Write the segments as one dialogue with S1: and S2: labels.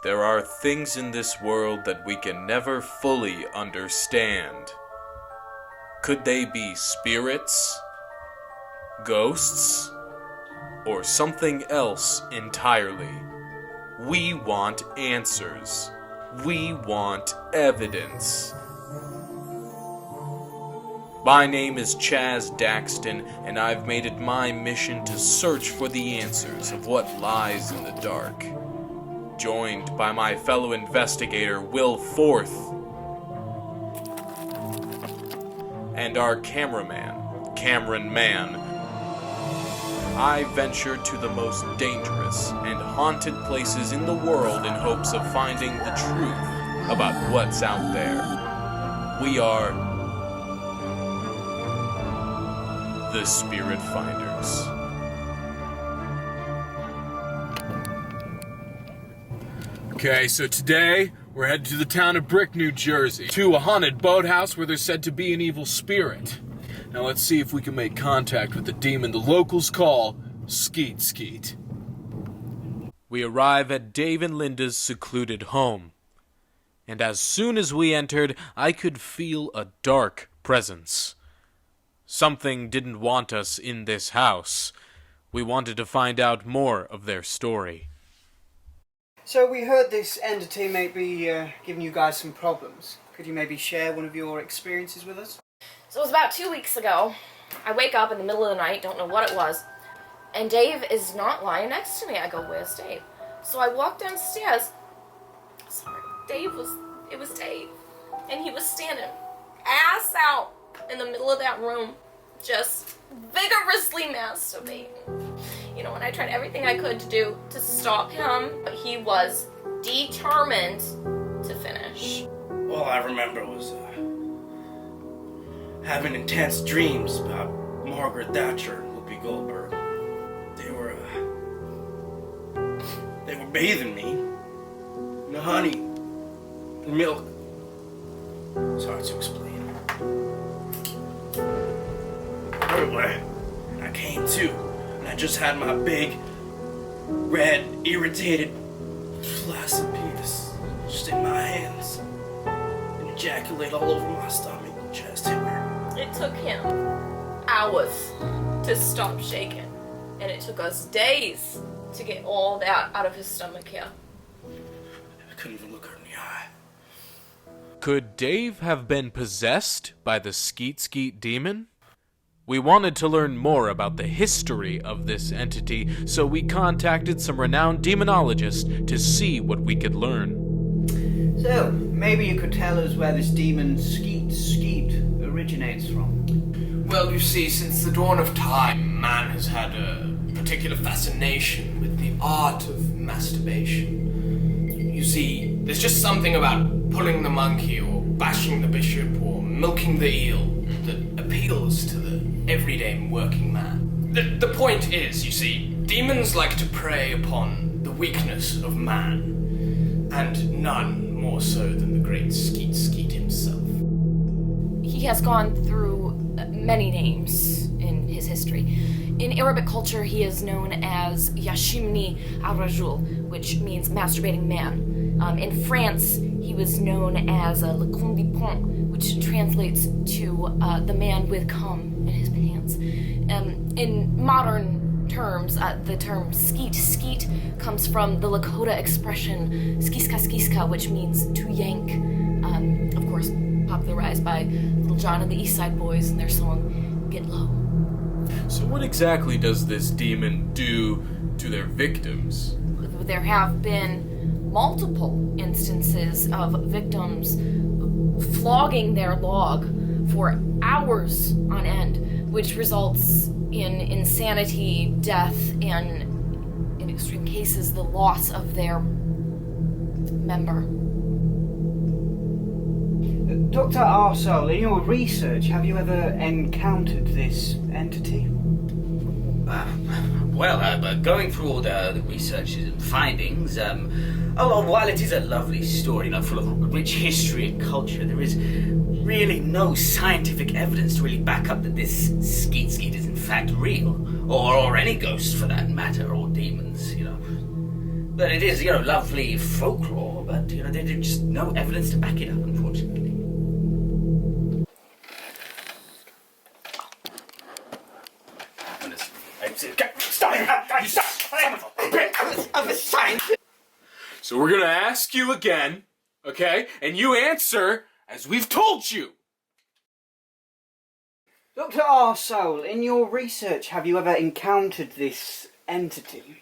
S1: There are things in this world that we can never fully understand. Could they be spirits, ghosts, or something else entirely? We want answers. We want evidence. My name is Chaz Daxton, and I've made it my mission to search for the answers of what lies in the dark. Joined by my fellow investigator, Will Forth, and our cameraman, Cameron Mann, I venture to the most dangerous and haunted places in the world in hopes of finding the truth about what's out there. We are the Spirit Finders. Okay, so today we're headed to the town of Brick, New Jersey, to a haunted boathouse where there's said to be an evil spirit. Now let's see if we can make contact with the demon the locals call Skeet Skeet. We arrive at Dave and Linda's secluded home, and as soon as we entered, I could feel a dark presence. Something didn't want us in this house. We wanted to find out more of their story.
S2: So we heard this entity may be giving you guys some problems. Could you maybe share one of your experiences with us?
S3: So it was about 2 weeks ago. I wake up in the middle of the night, don't know what it was, and Dave is not lying next to me. I go, where's Dave? So I walk downstairs. Sorry, it was Dave. And he was standing ass out in the middle of that room, just vigorously masturbating. You know, and I tried everything I could to do to stop him, but he was determined to finish.
S4: All I remember was having intense dreams about Margaret Thatcher and Whoopi Goldberg. They were bathing me in the honey and milk. It's hard to explain. Anyway, I came to, and I just had my big, red, irritated, flaccid penis just in my hands and ejaculate all over my stomach and chest hair.
S3: It took him hours to stop shaking, and it took us days to get all that out of his stomach here.
S4: I couldn't even look her in the eye.
S1: Could Dave have been possessed by the Skeet Skeet demon? We wanted to learn more about the history of this entity, so we contacted some renowned demonologists to see what we could learn.
S2: So, maybe you could tell us where this demon Skeet Skeet originates from?
S5: Well, you see, since the dawn of time, man has had a particular fascination with the art of masturbation. You see, there's just something about pulling the monkey or bashing the bishop or milking the eel that appeals to the everyday working man. The point is, you see, demons like to prey upon the weakness of man, and none more so than the great Skeet Skeet himself.
S3: He has gone through many names in his history. In Arabic culture, he is known as Yashimni al-Rajul, which means masturbating man. In France, he was known as Le Condipont, which translates to the man with cum in his pants. In modern terms, the term skeet skeet comes from the Lakota expression skiska skiska, which means to yank. Of course, popularized by Little John and the East Side Boys and their song Get Low.
S1: So what exactly does this demon do to their victims?
S3: There have been multiple instances of victims flogging their log for hours on end, which results in insanity, death, and in extreme cases, the loss of their member.
S2: Dr. Arsol, in your research, have you ever encountered this entity?
S6: Going through all the researches and findings, while it is a lovely story, full of rich history and culture, there is really no scientific evidence to really back up that this Skeet Skeet is in fact real, or any ghosts for that matter, or demons, But it is, lovely folklore, but, there's just no evidence to back it up, unfortunately.
S1: So we're gonna ask you again, okay? And you answer as we've told you.
S2: Dr. Arsoul, in your research, have you ever encountered this entity?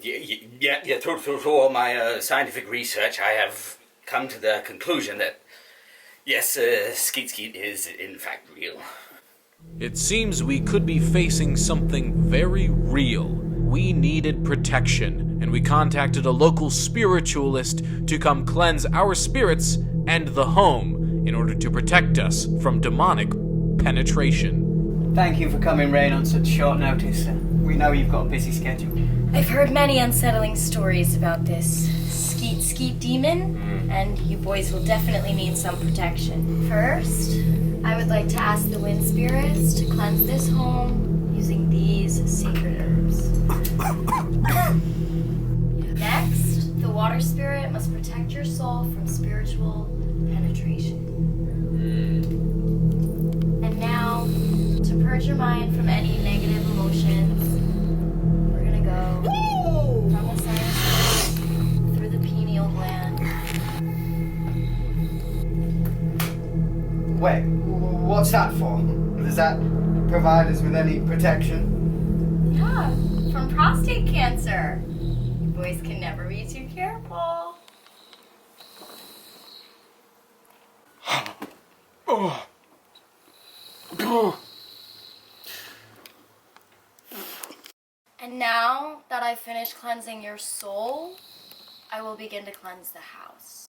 S6: Yeah, through all my scientific research, I have come to the conclusion that, yes, Skeet Skeet is in fact real.
S1: It seems we could be facing something very real. We needed protection, and we contacted a local spiritualist to come cleanse our spirits and the home in order to protect us from demonic penetration.
S2: Thank you for coming, Rain, on such short notice. We know you've got a busy schedule.
S7: I've heard many unsettling stories about this Skeet Skeet demon, and you boys will definitely need some protection. First, I would like to ask the wind spirits to cleanse this home using these sacred herbs. Next, the water spirit must protect your soul from spiritual penetration. And now, to purge your mind from any negative emotions, we're gonna go from the sinus through the pineal gland.
S2: Wait, what's that for? Does that provide us with any protection?
S7: Yeah, from prostate cancer. You boys can never be too careful. And now that I've finished cleansing your soul, I will begin to cleanse the house.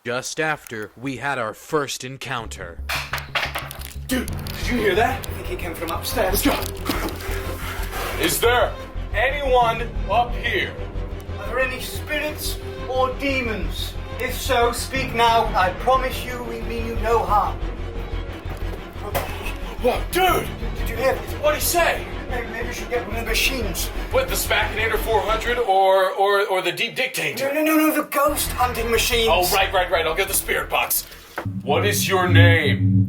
S1: Just after we had our first encounter.
S2: Dude, did you hear that? I think it came from upstairs.
S1: Let's go. Is there anyone up here?
S2: Are there any spirits or demons? If so, speak now. I promise you we mean you no harm.
S1: Whoa, dude!
S2: Did you hear this?
S1: What'd he say?
S2: Maybe we should get one of the machines.
S1: What, the Spacinator 400 or the Deep Dictator?
S2: No, the ghost hunting machines.
S1: Oh, right. I'll get the spirit box. What is your name?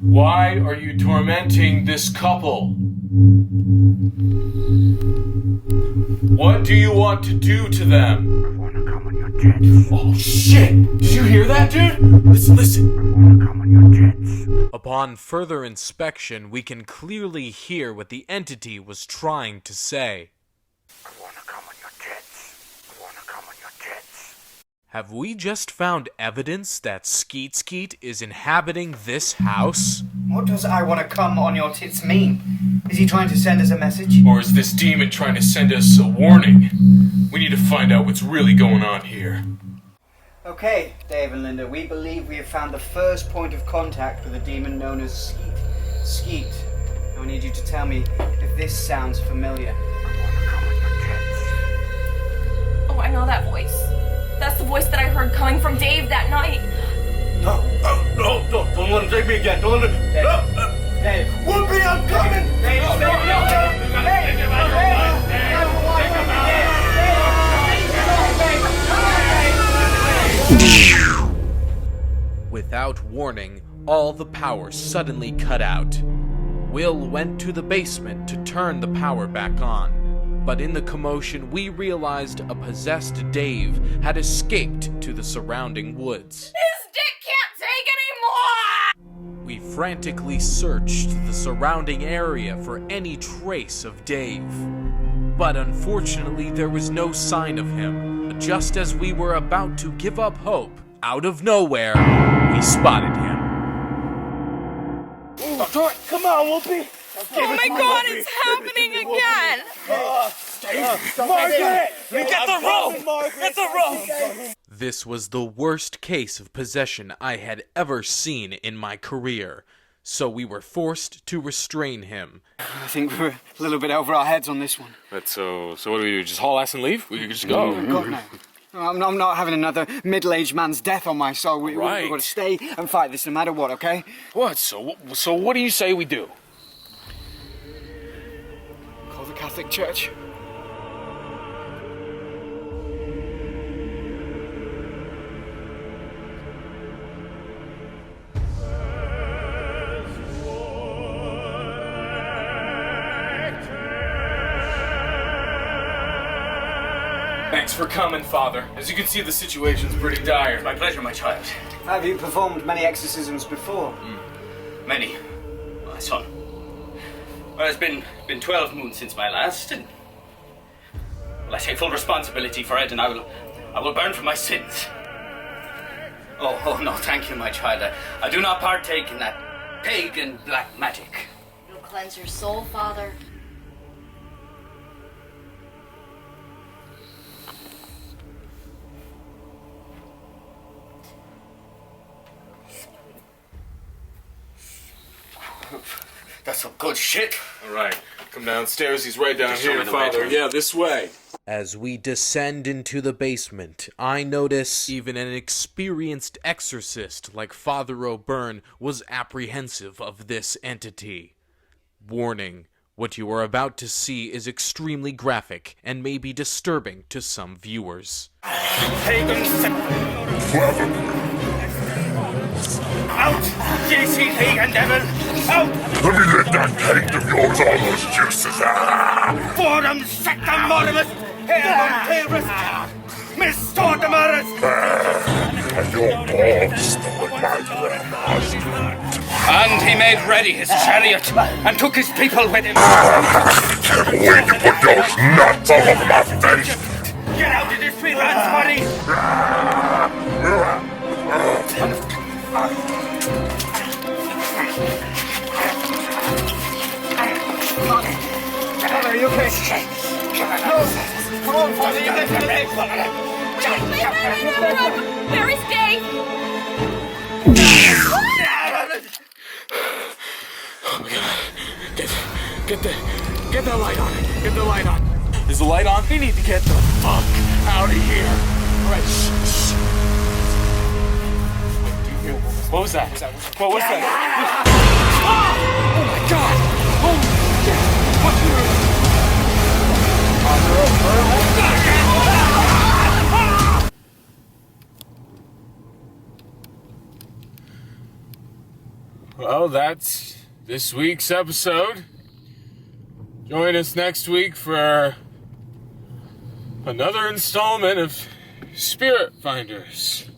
S1: Why are you tormenting this couple? What do you want to do to them?
S8: I wanna come on your jets.
S1: Oh, shit! Did you hear that, dude? Listen.
S8: I wanna come on your jets.
S1: Upon further inspection, we can clearly hear what the entity was trying to say.
S8: I wanna come on your jets. I wanna come on your jets.
S1: Have we just found evidence that Skeet Skeet is inhabiting this house?
S2: What does I want to come on your tits mean? Is he trying to send us a message?
S1: Or is this demon trying to send us a warning? We need to find out what's really going on here.
S2: Okay, Dave and Linda, we believe we have found the first point of contact with a demon known as Skeet. Now I need you to tell me if this sounds familiar.
S8: I wanna come on your jets.
S3: Oh, I know that voice. That's the voice that I heard coming from Dave that night.
S4: No, don't let him take me again. Don't let him.
S2: Dave.
S4: Whoopi, I'm coming!
S1: Without warning, all the power suddenly cut out. Will went to the basement to turn the power back on. But in the commotion, we realized a possessed Dave had escaped to the surrounding woods.
S3: His dick can't take anymore!
S1: We frantically searched the surrounding area for any trace of Dave. But unfortunately, there was no sign of him. Just as we were about to give up hope, out of nowhere, we spotted him.
S4: Come on, Whoopi!
S3: Oh my god, it's happening again!
S4: Margaret! Get the rope! Get the rope!
S1: This was the worst case of possession I had ever seen in my career, so we were forced to restrain him.
S2: I think we're a little bit over our heads on this one.
S1: So what do we do? Just haul ass and leave? We could just go.
S2: God, no. I'm not having another middle-aged man's death on my soul. We've
S1: Right.
S2: got to stay and fight this no matter what, okay?
S1: What? So what do you say we do?
S2: Call the Catholic Church.
S1: Thanks for coming, Father. As you can see, the situation's pretty dire.
S6: My pleasure, my child.
S2: Have you performed many exorcisms before?
S6: Many, my son. Well, it's been 12 moons since my last, and well, I take full responsibility for it, and I will burn for my sins. Oh no, thank you, my child. I do not partake in that pagan black magic.
S7: You'll cleanse your soul, Father.
S6: That's some good shit.
S1: All right, come downstairs. He's right down
S6: Just show
S1: here,
S6: me the way,
S1: Father.
S6: Tom.
S1: Yeah, this way.
S9: As we descend into the basement, I notice even an experienced exorcist like Father O'Byrne was apprehensive of this entity. Warning, what you are about to see is extremely graphic and may be disturbing to some viewers.
S6: Out! J.C. pagan devil! Out!
S8: Let me let that taint of yours all those juices out!
S6: Forum sectamorimus! Hermonterus! Mistortimerus!
S8: And your balls stole my grandma's.
S6: And he made ready his chariot and took his people with him.
S8: Can't wait to put those nuts all over my face!
S6: Get out of this sweet man's body!
S2: Father, are you okay? No! Come on, Father, you have to make
S3: Where is Dave?
S1: Get the light on. Get the light on. Is the light on? We need to get the fuck out of here. All right, shh. Wait, do you hear? What was that? What was that? Oh my God! Oh shit! What's Well, that's this week's episode. Join us next week for another installment of Spirit Finders.